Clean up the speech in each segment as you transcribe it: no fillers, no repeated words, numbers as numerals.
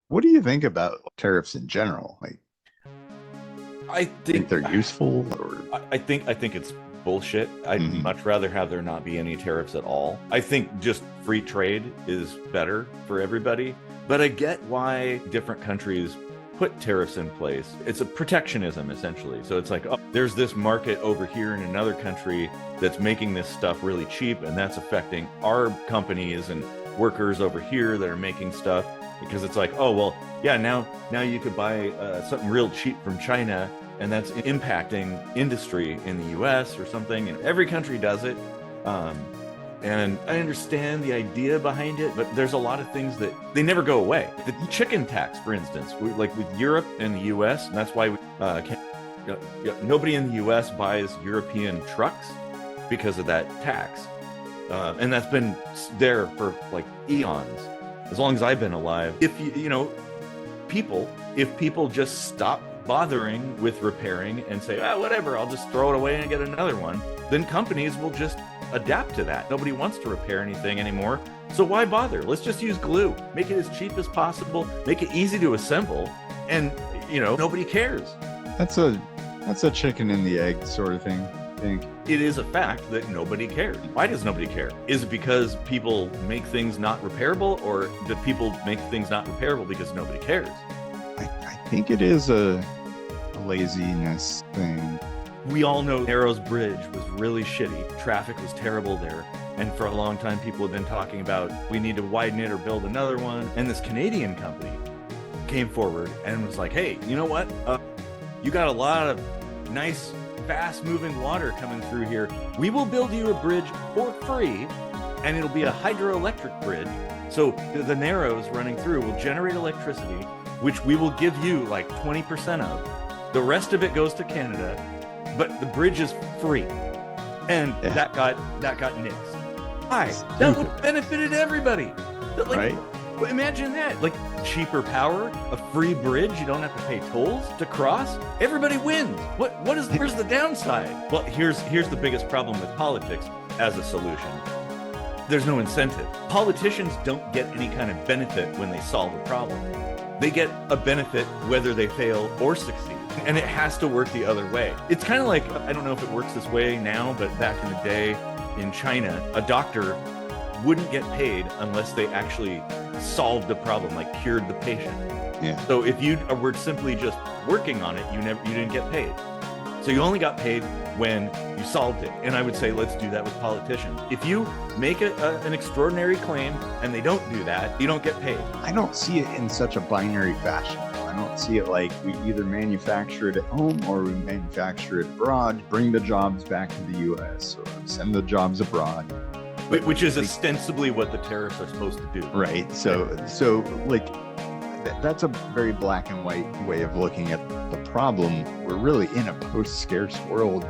What do you think about tariffs in general? Like, I think think they're useful or I think it's bullshit. I'd Mhm. much rather have there not be any tariffs at all. I think just free trade is better for everybody. But I get why different countries put tariffs in place. It's a protectionism essentially. So it's like, oh, there's this market over here in another country that's making this stuff really cheap, and that's affecting our companies and workers over here that are making stuff because it's like, oh well, yeah, now you could buy something real cheap from China, and that's impacting industry in the US or something. And every country does it. Um, and I understand the idea behind it, but there's a lot of things that they never go away. The chicken tax, for instance, like with Europe and the US, and that's why nobody in the US buys European trucks because of that tax. And that's been there for like eons, as long as I've been alive. If if people just stop bothering with repairing and say, ah, whatever, I'll just throw it away and get another one, then companies will just adapt to that. Nobody wants to repair anything anymore. So why bother? Let's just use glue, make it as cheap as possible, make it easy to assemble, and nobody cares. that's a chicken and the egg sort of thing, I think. It is a fact that nobody cares. Why does nobody care? Is it because people make things not repairable, or do people make things not repairable because nobody cares? I think it is a laziness thing. We all know Narrows Bridge was really shitty. Traffic was terrible there. And for a long time, people have been talking about we need to widen it or build another one. And this Canadian company came forward and was like, hey, you know what? You got a lot of nice, fast moving water coming through here. We will build you a bridge for free, and it'll be a hydroelectric bridge. So the Narrows running through will generate electricity, which we will give you like 20% of. The rest of it goes to Canada, but the bridge is free. And Yeah. that got nixed. Why? That Stupid. would have benefited everybody. Like, Right? imagine that. Like cheaper power, a free bridge, you don't have to pay tolls to cross. Everybody wins. Where's the downside? Well, here's the biggest problem with politics as a solution. There's no incentive. Politicians don't get any kind of benefit when they solve a problem. They get a benefit whether they fail or succeed. And it has to work the other way. It's kind of like, I don't know if it works this way now, but back in the day in China, a doctor wouldn't get paid unless they actually solved the problem, like cured the patient. Yeah. So if you were simply just working on it, you didn't get paid. So you only got paid when you solved it. And I would say, let's do that with politicians. If you make an extraordinary claim and they don't do that, you don't get paid. I don't see it in such a binary fashion. I don't see it like we either manufacture it at home or we manufacture it abroad, bring the jobs back to the US or send the jobs abroad. Which is ostensibly what the tariffs are supposed to do. Right. So like that's a very black and white way of looking at the problem. We're really in a post-scarce world.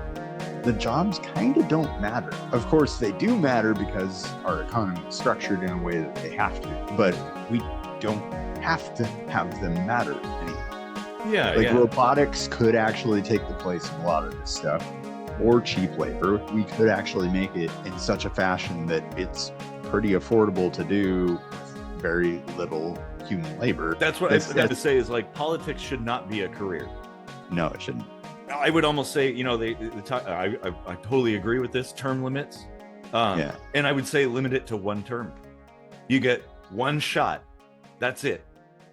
The jobs kind of don't matter. Of course, they do matter because our economy is structured in a way that they have to, but we don't have to have them matter anymore. Yeah, Like yeah. robotics could actually take the place of a lot of this stuff, or cheap labor. We could actually make it in such a fashion that it's pretty affordable to do with very little human labor. That's what I forgot to say is like politics should not be a career. No, it shouldn't. I would almost say, I totally agree with this, term limits. Yeah. And I would say limit it to one term. You get one shot. That's it.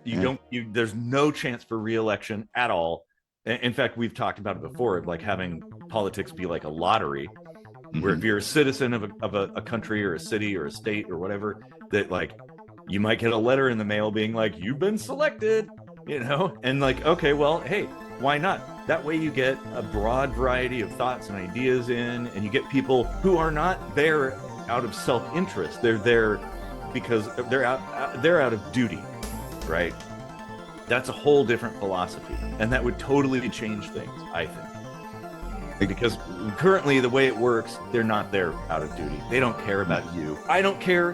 There's no chance for re-election at all. In fact, we've talked about it before, like having politics be like a lottery, where if you're a citizen of a country or a city or a state or whatever, that like you might get a letter in the mail being like, you've been selected, and like, okay, well, hey, why not? That way you get a broad variety of thoughts and ideas in, and you get people who are not there out of self-interest. They're there because they're out of duty, right? That's a whole different philosophy, and that would totally change things, I think. Because currently the way it works, they're not there out of duty. They don't care about you. I don't care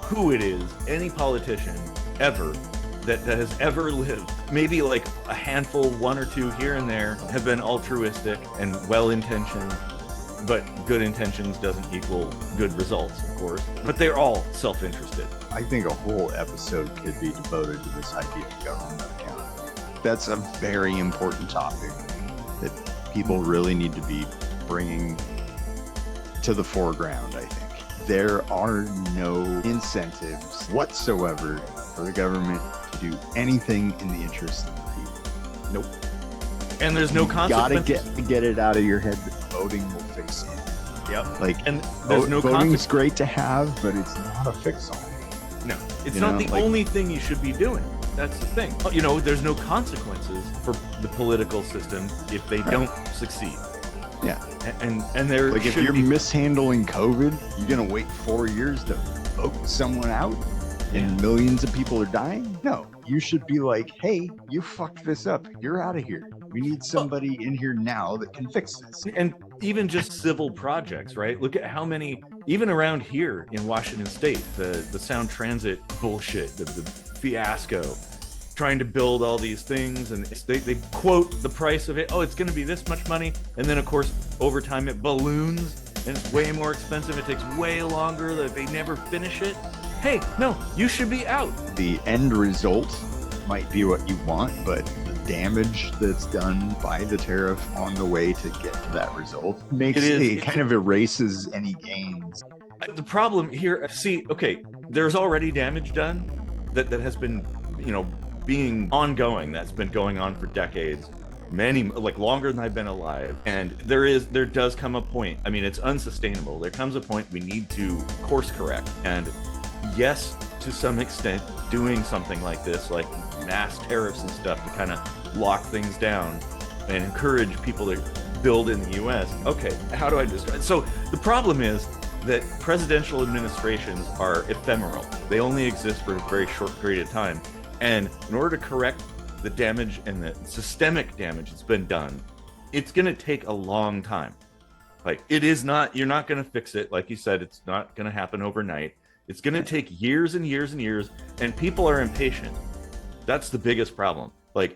who it is, any politician ever that has ever lived. Maybe like a handful, one or two here and there, have been altruistic and well-intentioned, but good intentions doesn't equal good results, of course. But they're all self-interested. I think a whole episode could be devoted to this idea of government accountability. That's a very important topic that people really need to be bringing to the foreground, I think. There are no incentives whatsoever for the government to do anything in the interest of the people. Nope. And there's no consequences. Gotta get it out of your head that voting will fix it. Yep. Like, and there's no voting's great to have, but it's not a fix-all. No, it's not the only thing you should be doing. That's the thing. You know, there's no consequences for the political system if they don't succeed. Yeah. And there like, if you're mishandling COVID, you're gonna wait 4 years to vote someone out and millions of people are dying? No. You should be like, hey, you fucked this up. You're out of here. We need somebody in here now that can fix this. And even just civil projects, right? Look at how many, even around here in Washington State, the Sound Transit bullshit, the fiasco, trying to build all these things, and they quote the price of it. Oh, it's going to be this much money. And then, of course, over time it balloons and it's way more expensive. It takes way longer. That they never finish it. Hey, no, you should be out. The end result might be what you want, but the damage that's done by the tariff on the way to get to that result makes it kind of erases any gains. The problem here, okay, there's already damage done that has been, being ongoing. That's been going on for decades, like longer than I've been alive. And there does come a point. I mean, it's unsustainable. There comes a point we need to course correct. And yes, to some extent, doing something like this, like mass tariffs and stuff to kind of lock things down and encourage people to build in the US. Okay, how do I describe it? So the problem is that presidential administrations are ephemeral. They only exist for a very short period of time. And in order to correct the damage and the systemic damage that's been done, it's going to take a long time. Like, you're not going to fix it. Like you said, it's not going to happen overnight. It's going to take years and years and years, and people are impatient. That's the biggest problem. Like,